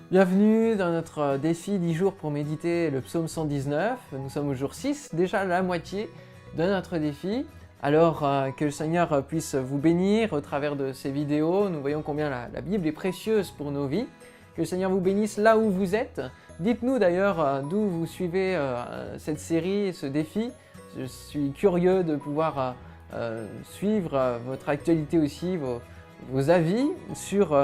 Bienvenue dans notre défi 10 jours pour méditer le psaume 119. Nous sommes au jour 6, déjà la moitié de notre défi. Alors que le Seigneur puisse vous bénir au travers de ces vidéos. Nous voyons combien la Bible est précieuse pour nos vies. Que le Seigneur vous bénisse là où vous êtes. Dites-nous d'ailleurs d'où vous suivez cette série, ce défi. Je suis curieux de pouvoir suivre votre actualité aussi, vos avis sur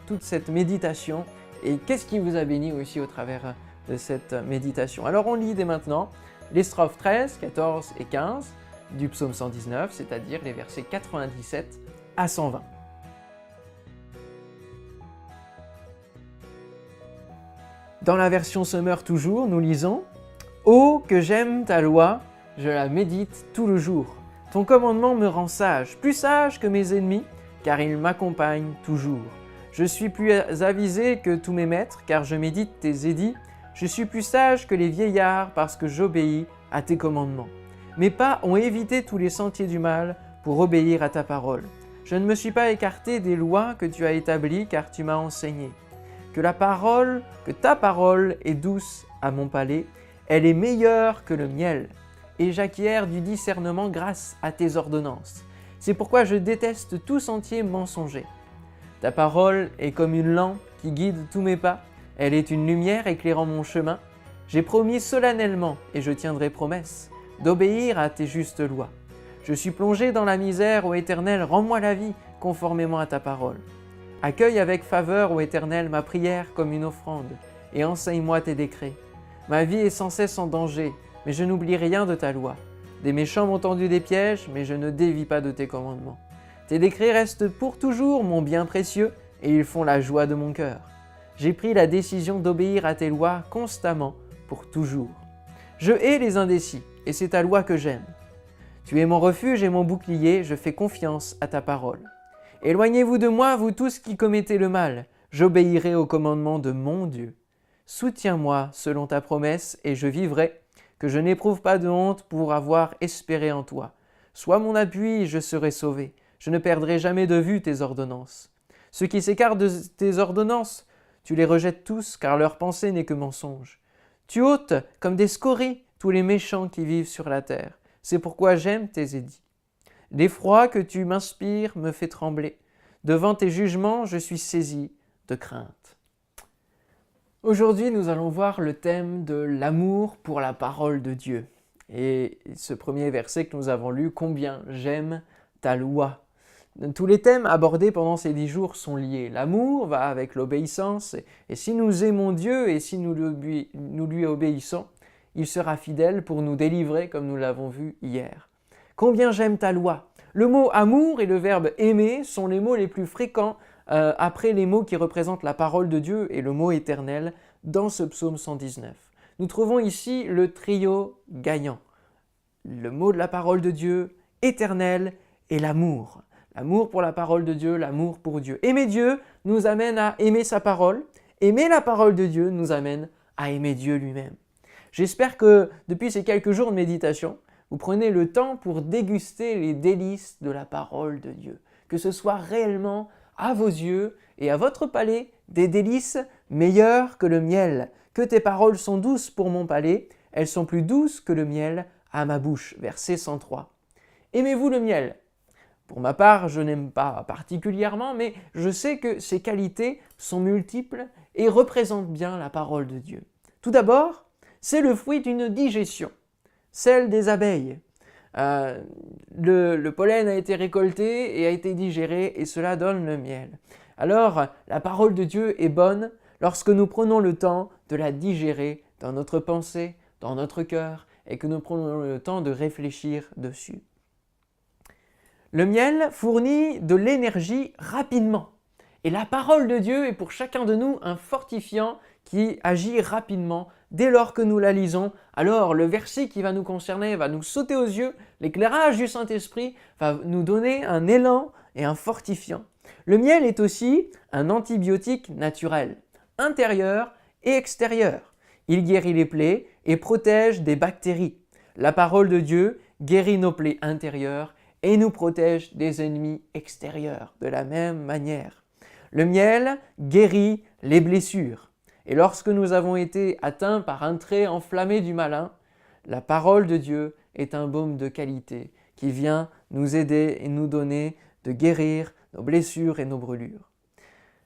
toute cette méditation. Et qu'est-ce qui vous a béni aussi au travers de cette méditation? Alors on lit dès maintenant les strophes 13, 14 et 15 du psaume 119, c'est-à-dire les versets 97 à 120. Dans la version Sommer toujours, nous lisons « Oh, que j'aime ta loi, je la médite tout le jour. Ton commandement me rend sage, plus sage que mes ennemis, car il m'accompagne toujours. Je suis plus avisé que tous mes maîtres, car je médite tes édits. Je suis plus sage que les vieillards, parce que j'obéis à tes commandements. Mes pas ont évité tous les sentiers du mal pour obéir à ta parole. Je ne me suis pas écarté des lois que tu as établies, car tu m'as enseigné. Que ta parole est douce à mon palais, elle est meilleure que le miel, et j'acquiers du discernement grâce à tes ordonnances. C'est pourquoi je déteste tout sentier mensonger. Ta parole est comme une lampe qui guide tous mes pas, elle est une lumière éclairant mon chemin. J'ai promis solennellement, et je tiendrai promesse, d'obéir à tes justes lois. Je suis plongé dans la misère, ô Éternel, rends-moi la vie conformément à ta parole. Accueille avec faveur, ô Éternel, ma prière comme une offrande, et enseigne-moi tes décrets. Ma vie est sans cesse en danger, mais je n'oublie rien de ta loi. Des méchants m'ont tendu des pièges, mais je ne dévie pas de tes commandements. Tes décrets restent pour toujours mon bien précieux, et ils font la joie de mon cœur. J'ai pris la décision d'obéir à tes lois constamment, pour toujours. Je hais les indécis, et c'est ta loi que j'aime. Tu es mon refuge et mon bouclier, je fais confiance à ta parole. Éloignez-vous de moi, vous tous qui commettez le mal, j'obéirai au commandement de mon Dieu. Soutiens-moi selon ta promesse, et je vivrai, que je n'éprouve pas de honte pour avoir espéré en toi. Sois mon appui, je serai sauvé. Je ne perdrai jamais de vue tes ordonnances. Ceux qui s'écartent de tes ordonnances, tu les rejettes tous, car leur pensée n'est que mensonge. Tu ôtes comme des scories tous les méchants qui vivent sur la terre. C'est pourquoi j'aime tes édits. L'effroi que tu m'inspires me fait trembler. Devant tes jugements, je suis saisi de crainte. Aujourd'hui, nous allons voir le thème de l'amour pour la parole de Dieu. Et ce premier verset que nous avons lu, « Combien j'aime ta loi ». Tous les thèmes abordés pendant ces 10 jours sont liés. L'amour va avec l'obéissance, et si nous aimons Dieu et si nous lui obéissons, il sera fidèle pour nous délivrer comme nous l'avons vu hier. Combien j'aime ta loi. Le mot amour et le verbe aimer sont les mots les plus fréquents après les mots qui représentent la parole de Dieu et le mot éternel dans ce psaume 119. Nous trouvons ici le trio gagnant. Le mot de la parole de Dieu, éternel et l'amour. L'amour pour la parole de Dieu, l'amour pour Dieu. Aimer Dieu nous amène à aimer sa parole. Aimer la parole de Dieu nous amène à aimer Dieu lui-même. J'espère que depuis ces quelques jours de méditation, vous prenez le temps pour déguster les délices de la parole de Dieu. Que ce soit réellement à vos yeux et à votre palais des délices meilleures que le miel. Que tes paroles sont douces pour mon palais, elles sont plus douces que le miel à ma bouche. Verset 103. Aimez-vous le miel? Pour ma part, je n'aime pas particulièrement, mais je sais que ses qualités sont multiples et représentent bien la parole de Dieu. Tout d'abord, c'est le fruit d'une digestion, celle des abeilles. Le pollen a été récolté et a été digéré, et cela donne le miel. Alors, la parole de Dieu est bonne lorsque nous prenons le temps de la digérer dans notre pensée, dans notre cœur, et que nous prenons le temps de réfléchir dessus. Le miel fournit de l'énergie rapidement. Et la parole de Dieu est pour chacun de nous un fortifiant qui agit rapidement dès lors que nous la lisons. Alors le verset qui va nous concerner va nous sauter aux yeux, l'éclairage du Saint-Esprit va nous donner un élan et un fortifiant. Le miel est aussi un antibiotique naturel, intérieur et extérieur. Il guérit les plaies et protège des bactéries. La parole de Dieu guérit nos plaies intérieures et nous protège des ennemis extérieurs de la même manière. Le miel guérit les blessures. Et lorsque nous avons été atteints par un trait enflammé du malin, la parole de Dieu est un baume de qualité qui vient nous aider et nous donner de guérir nos blessures et nos brûlures.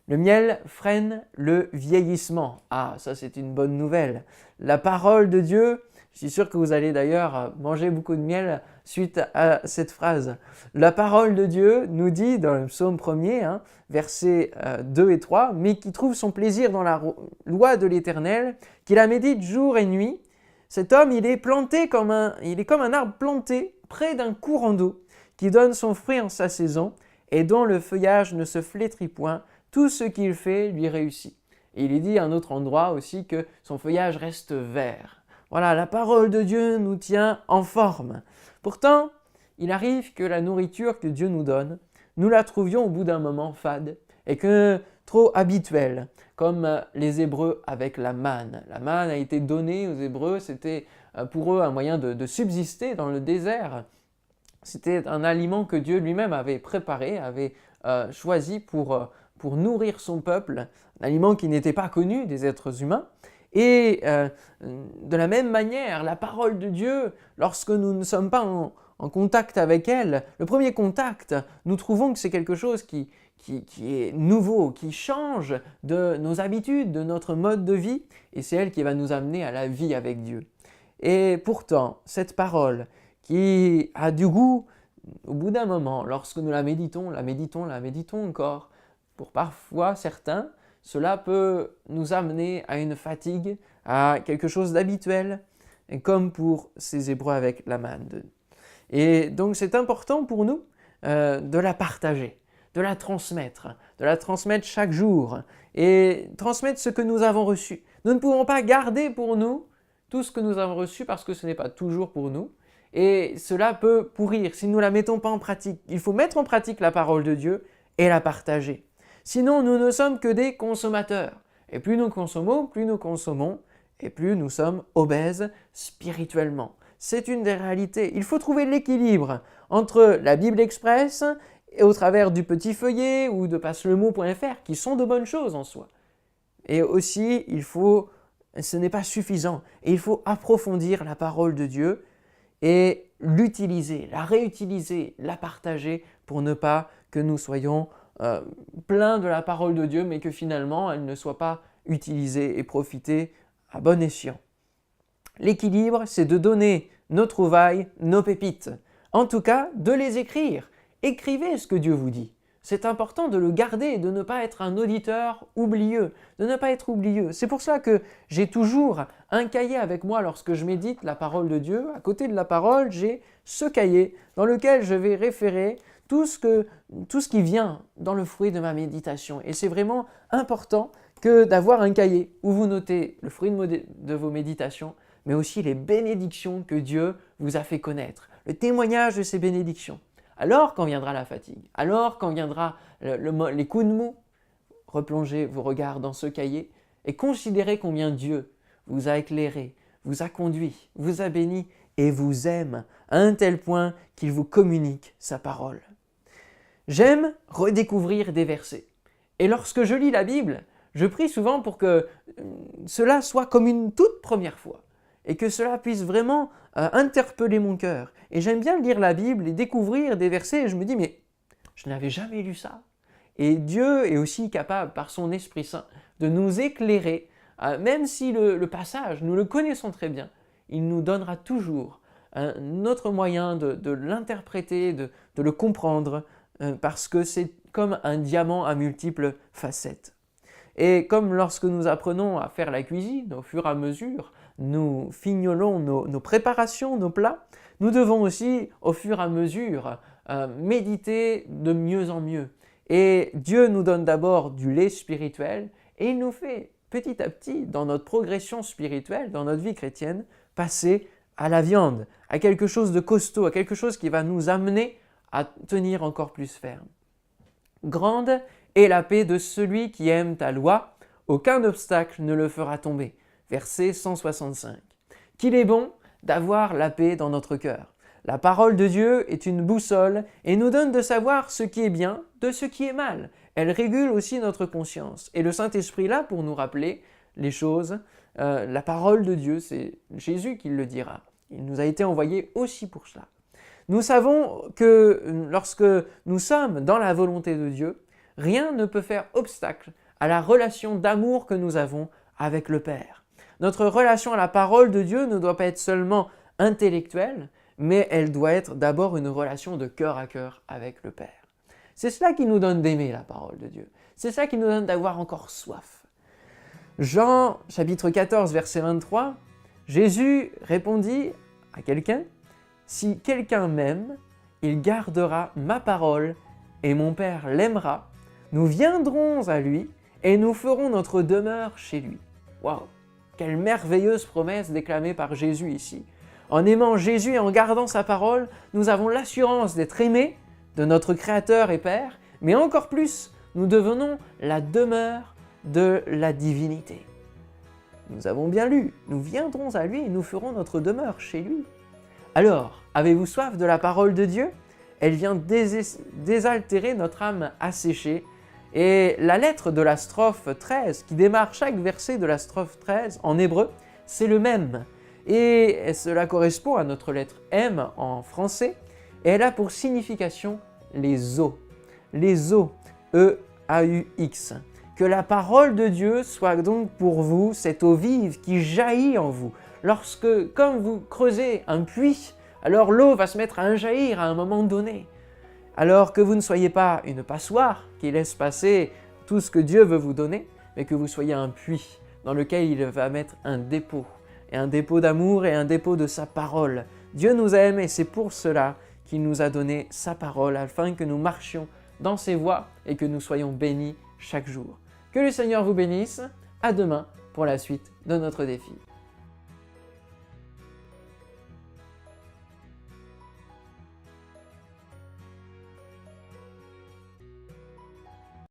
Le miel freine le vieillissement. Ah, ça c'est une bonne nouvelle. La parole de Dieu, je suis sûr que vous allez d'ailleurs manger beaucoup de miel suite à cette phrase. La parole de Dieu nous dit dans le psaume 1er, versets 2 et 3, « Mais qui trouve son plaisir dans la loi de l'Éternel, qui la médite jour et nuit, cet homme, il est comme un arbre planté près d'un courant d'eau, qui donne son fruit en sa saison, et dont le feuillage ne se flétrit point, tout ce qu'il fait lui réussit. » Et il est dit à un autre endroit aussi que son feuillage reste vert. Voilà, la parole de Dieu nous tient en forme. Pourtant, il arrive que la nourriture que Dieu nous donne, nous la trouvions au bout d'un moment fade et que trop habituelle, comme les Hébreux avec la manne. La manne a été donnée aux Hébreux, c'était pour eux un moyen de subsister dans le désert. C'était un aliment que Dieu lui-même avait préparé, avait choisi pour nourrir son peuple, un aliment qui n'était pas connu des êtres humains. Et de la même manière, la parole de Dieu, lorsque nous ne sommes pas en contact avec elle, le premier contact, nous trouvons que c'est quelque chose qui est nouveau, qui change de nos habitudes, de notre mode de vie, et c'est elle qui va nous amener à la vie avec Dieu. Et pourtant, cette parole qui a du goût, au bout d'un moment, lorsque nous la méditons encore, pour parfois certains, cela peut nous amener à une fatigue, à quelque chose d'habituel, comme pour ces Hébreux avec la manne. Et donc c'est important pour nous de la partager, de la transmettre chaque jour et transmettre ce que nous avons reçu. Nous ne pouvons pas garder pour nous tout ce que nous avons reçu parce que ce n'est pas toujours pour nous et cela peut pourrir si nous ne la mettons pas en pratique. Il faut mettre en pratique la parole de Dieu et la partager. Sinon, nous ne sommes que des consommateurs. Et plus nous consommons, et plus nous sommes obèses spirituellement. C'est une des réalités. Il faut trouver l'équilibre entre la Bible Express et au travers du petit feuillet ou de passelemo.fr qui sont de bonnes choses en soi. Et aussi, ce n'est pas suffisant. Et il faut approfondir la parole de Dieu et l'utiliser, la réutiliser, la partager pour ne pas que nous soyons plein de la parole de Dieu, mais que finalement elle ne soit pas utilisée et profitée à bon escient. L'équilibre, c'est de donner nos trouvailles, nos pépites. En tout cas, de les écrire. Écrivez ce que Dieu vous dit. C'est important de le garder et de ne pas être un auditeur oublieux, de ne pas être oublieux. C'est pour cela que j'ai toujours un cahier avec moi lorsque je médite la parole de Dieu. À côté de la parole, j'ai ce cahier dans lequel je vais référer tout ce qui vient dans le fruit de ma méditation. Et c'est vraiment important que d'avoir un cahier où vous notez le fruit de vos méditations, mais aussi les bénédictions que Dieu vous a fait connaître, le témoignage de ces bénédictions. Alors quand viendra la fatigue, alors quand viendra les coups de mou, replongez vos regards dans ce cahier et considérez combien Dieu vous a éclairé, vous a conduit, vous a béni et vous aime à un tel point qu'il vous communique sa parole. J'aime redécouvrir des versets. Et lorsque je lis la Bible, je prie souvent pour que cela soit comme une toute première fois et que cela puisse vraiment interpeller mon cœur. Et j'aime bien lire la Bible et découvrir des versets et je me dis mais je n'avais jamais lu ça. Et Dieu est aussi capable par son Esprit Saint de nous éclairer, même si le passage, nous le connaissons très bien, il nous donnera toujours un autre moyen de l'interpréter, de le comprendre, parce que c'est comme un diamant à multiples facettes. Et comme lorsque nous apprenons à faire la cuisine, au fur et à mesure, nous fignolons nos préparations, nos plats, nous devons aussi, au fur et à mesure, méditer de mieux en mieux. Et Dieu nous donne d'abord du lait spirituel et il nous fait petit à petit, dans notre progression spirituelle, dans notre vie chrétienne, passer à la viande, à quelque chose de costaud, à quelque chose qui va nous amener à tenir encore plus ferme. Grande est la paix de celui qui aime ta loi, aucun obstacle ne le fera tomber. Verset 165. Qu'il est bon d'avoir la paix dans notre cœur. La parole de Dieu est une boussole et nous donne de savoir ce qui est bien de ce qui est mal. elle régule aussi notre conscience. Et le Saint-Esprit est là pour nous rappeler les choses. La parole de Dieu, c'est Jésus qui le dira. Il nous a été envoyé aussi pour cela. Nous savons que lorsque nous sommes dans la volonté de Dieu, rien ne peut faire obstacle à la relation d'amour que nous avons avec le Père. Notre relation à la parole de Dieu ne doit pas être seulement intellectuelle, mais elle doit être d'abord une relation de cœur à cœur avec le Père. C'est cela qui nous donne d'aimer la parole de Dieu. C'est cela qui nous donne d'avoir encore soif. Jean chapitre 14 verset 23, Jésus répondit à quelqu'un, « Si quelqu'un m'aime, il gardera ma parole et mon Père l'aimera. Nous viendrons à lui et nous ferons notre demeure chez lui. » Waouh! Quelle merveilleuse promesse déclamée par Jésus ici. En aimant Jésus et en gardant sa parole, nous avons l'assurance d'être aimés de notre Créateur et Père, mais encore plus, nous devenons la demeure de la divinité. Nous avons bien lu, nous viendrons à lui et nous ferons notre demeure chez lui. Alors, avez-vous soif de la parole de Dieu? Elle vient désaltérer notre âme asséchée. Et la lettre de la strophe 13, qui démarre chaque verset de la strophe 13 en hébreu, c'est le même. Et cela correspond à notre lettre M en français, et elle a pour signification les eaux. Les eaux, E-A-U-X. Que la parole de Dieu soit donc pour vous cette eau vive qui jaillit en vous. Lorsque, comme vous creusez un puits, alors l'eau va se mettre à jaillir à un moment donné. Alors que vous ne soyez pas une passoire qui laisse passer tout ce que Dieu veut vous donner, mais que vous soyez un puits dans lequel il va mettre un dépôt, et un dépôt d'amour et un dépôt de sa parole. Dieu nous aime et c'est pour cela qu'il nous a donné sa parole, afin que nous marchions dans ses voies et que nous soyons bénis chaque jour. Que le Seigneur vous bénisse, à demain pour la suite de notre défi.